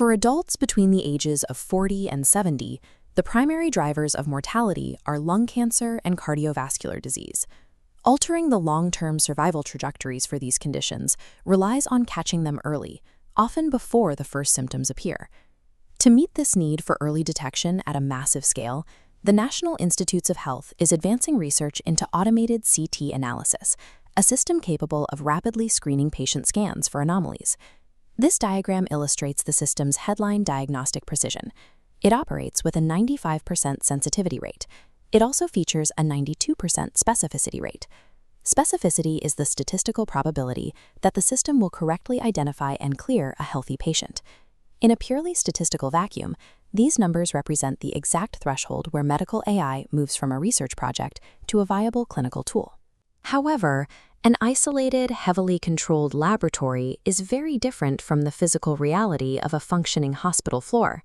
For adults between the ages of 40 and 70, the primary drivers of mortality are lung cancer and cardiovascular disease. Altering the long-term survival trajectories for these conditions relies on catching them early, often before the first symptoms appear. To meet this need for early detection at a massive scale, the National Institutes of Health is advancing research into automated CT analysis, a system capable of rapidly screening patient scans for anomalies. This diagram illustrates the system's headline diagnostic precision. It operates with a 95% sensitivity rate. It also features a 92% specificity rate. Specificity is the statistical probability that the system will correctly identify and clear a healthy patient. In a purely statistical vacuum, these numbers represent the exact threshold where medical AI moves from a research project to a viable clinical tool. However, an isolated, heavily controlled laboratory is very different from the physical reality of a functioning hospital floor.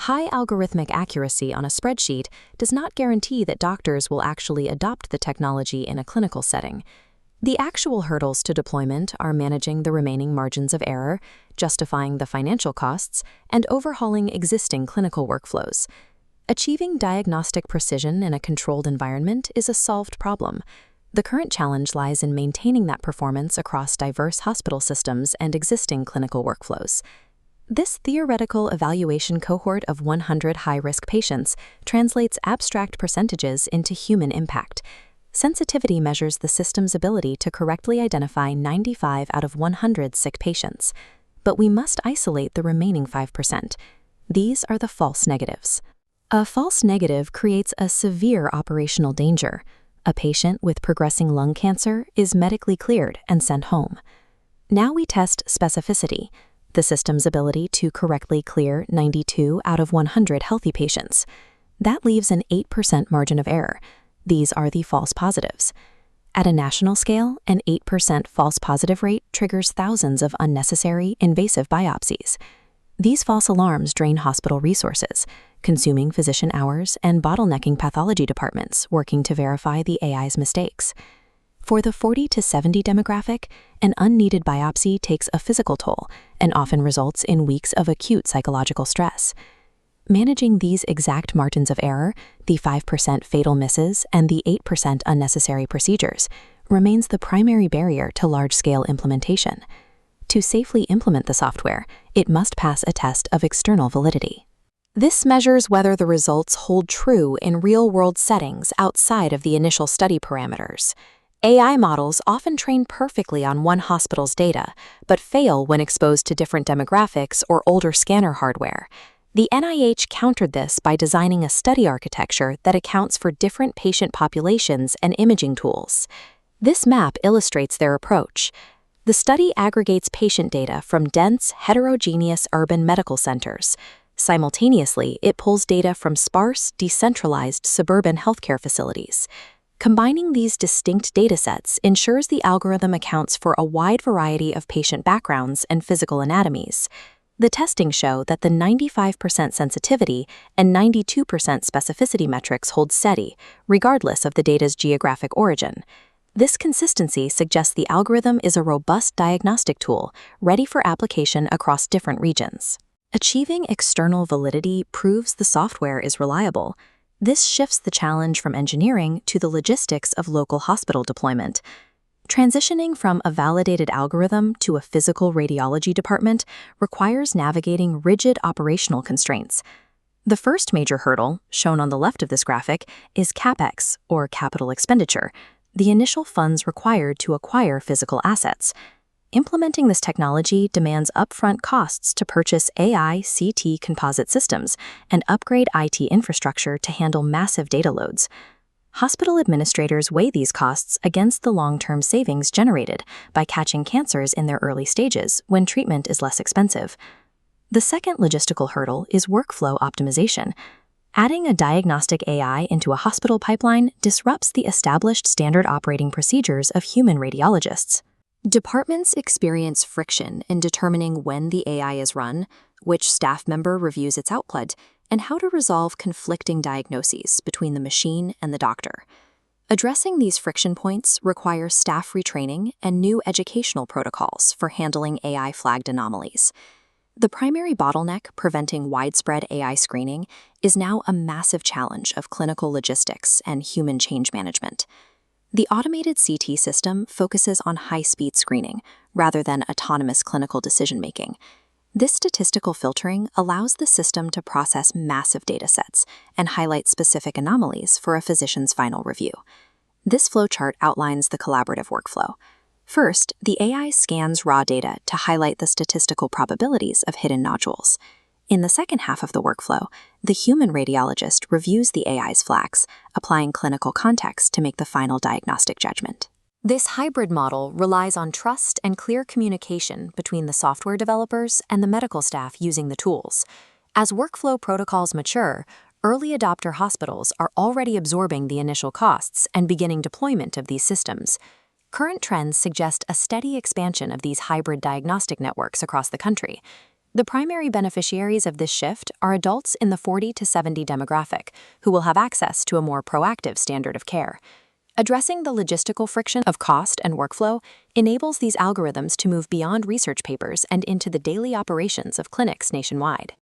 High algorithmic accuracy on a spreadsheet does not guarantee that doctors will actually adopt the technology in a clinical setting. The actual hurdles to deployment are managing the remaining margins of error, justifying the financial costs, and overhauling existing clinical workflows. Achieving diagnostic precision in a controlled environment is a solved problem. The current challenge lies in maintaining that performance across diverse hospital systems and existing clinical workflows. This theoretical evaluation cohort of 100 high-risk patients translates abstract percentages into human impact. Sensitivity measures the system's ability to correctly identify 95 out of 100 sick patients. But we must isolate the remaining 5%. These are the false negatives. A false negative creates a severe operational danger. A patient with progressing lung cancer is medically cleared and sent home. Now we test specificity, the system's ability to correctly clear 92 out of 100 healthy patients. That leaves an 8% margin of error. These are the false positives. At a national scale, an 8% false positive rate triggers thousands of unnecessary, invasive biopsies. These false alarms drain hospital resources, consuming physician hours and bottlenecking pathology departments working to verify the AI's mistakes. For the 40 to 70 demographic, an unneeded biopsy takes a physical toll and often results in weeks of acute psychological stress. Managing these exact margins of error, the 5% fatal misses and the 8% unnecessary procedures, remains the primary barrier to large-scale implementation. To safely implement the software, it must pass a test of external validity. This measures whether the results hold true in real-world settings outside of the initial study parameters. AI models often train perfectly on one hospital's data, but fail when exposed to different demographics or older scanner hardware. The NIH countered this by designing a study architecture that accounts for different patient populations and imaging tools. This map illustrates their approach. The study aggregates patient data from dense, heterogeneous urban medical centers. Simultaneously, it pulls data from sparse, decentralized suburban healthcare facilities. Combining these distinct datasets ensures the algorithm accounts for a wide variety of patient backgrounds and physical anatomies. The testing show that the 95% sensitivity and 92% specificity metrics hold steady, regardless of the data's geographic origin. This consistency suggests the algorithm is a robust diagnostic tool, ready for application across different regions. Achieving external validity proves the software is reliable. This shifts the challenge from engineering to the logistics of local hospital deployment. Transitioning from a validated algorithm to a physical radiology department requires navigating rigid operational constraints. The first major hurdle, shown on the left of this graphic, is CapEx, or capital expenditure, the initial funds required to acquire physical assets. Implementing this technology demands upfront costs to purchase AI CT composite systems and upgrade IT infrastructure to handle massive data loads. Hospital administrators weigh these costs against the long-term savings generated by catching cancers in their early stages when treatment is less expensive. The second logistical hurdle is workflow optimization. Adding a diagnostic AI into a hospital pipeline disrupts the established standard operating procedures of human radiologists. Departments experience friction in determining when the AI is run, which staff member reviews its output, and how to resolve conflicting diagnoses between the machine and the doctor. Addressing these friction points requires staff retraining and new educational protocols for handling AI-flagged anomalies. The primary bottleneck preventing widespread AI screening is now a massive challenge of clinical logistics and human change management. The automated CT system focuses on high-speed screening rather than autonomous clinical decision-making. This statistical filtering allows the system to process massive datasets and highlight specific anomalies for a physician's final review. This flowchart outlines the collaborative workflow. First, the AI scans raw data to highlight the statistical probabilities of hidden nodules. In the second half of the workflow, the human radiologist reviews the AI's flags, applying clinical context to make the final diagnostic judgment. This hybrid model relies on trust and clear communication between the software developers and the medical staff using the tools. As workflow protocols mature, early adopter hospitals are already absorbing the initial costs and beginning deployment of these systems. Current trends suggest a steady expansion of these hybrid diagnostic networks across the country. The primary beneficiaries of this shift are adults in the 40 to 70 demographic, who will have access to a more proactive standard of care. Addressing the logistical friction of cost and workflow enables these algorithms to move beyond research papers and into the daily operations of clinics nationwide.